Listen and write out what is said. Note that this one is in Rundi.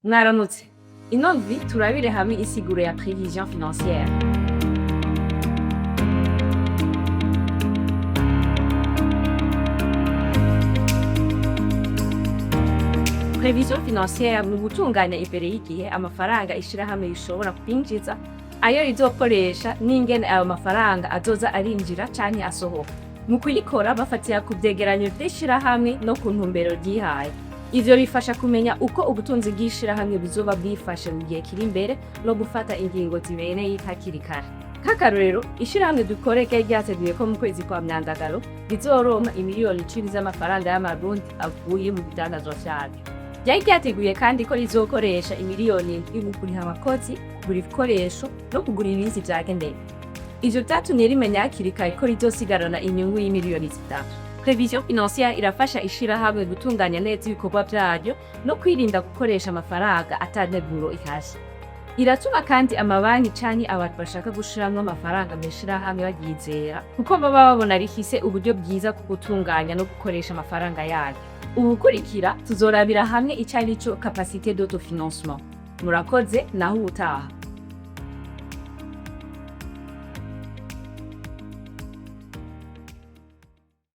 Mwaramutse. Ino ndwi turabire hamwe insiguro ya prévision financière. Prévision financière ni ugutunganya imbere y'igihe amafaranga ishirahamwe rishobora kwinjiza, ayo rizokoresha n'ingene ayo mafaranga azoza arinjira canke asohoka. Mu kuyikora bafatira ku vyegeranyo vy'ishirahamwe no ku ntumbero ryihaye. Ivyo bifasha kumenya uko ubutunzi bw'ishirahamwe buzoba bwifashe mu gihe kiri imbere no gufata ingingo zibereye hakiri kare. Nk'akarorero, ishirahamwe dukoreke ryateguye ko mu kwezi kwa Myandagaro rizoronka imiliyoni 10 z'amafaranga y'amarundi avuye mu bidandazwa vyaryo. Ryari ryateguye kandi ko rizokoresha imiliyoni 7 mu kuriha abakozi, kugura ibikoresho no kugura ibindi vyakenewe. Ivyo vyatumye rimenya hakiri kare ko rizosigarana inyungu y'imiliyoni 3. Prévision financière irafasha ishirahamwe gutunganya neza ibikorwa vyaryo no kwirinda gukoresha amafaranga atanteguro ihashe. Iratuma kandi amabanki canke abantu bashaka gushiramwo amafaranga mw'ishirahamwe baryizera kuko baba babona rifise uburyo bwiza bwo gutunganya no gukoresha amafaranga yaryo. Ubukurikira tuzorabira hamwe icarico capacité d'autofinancement. Murakoze naho ubutaha.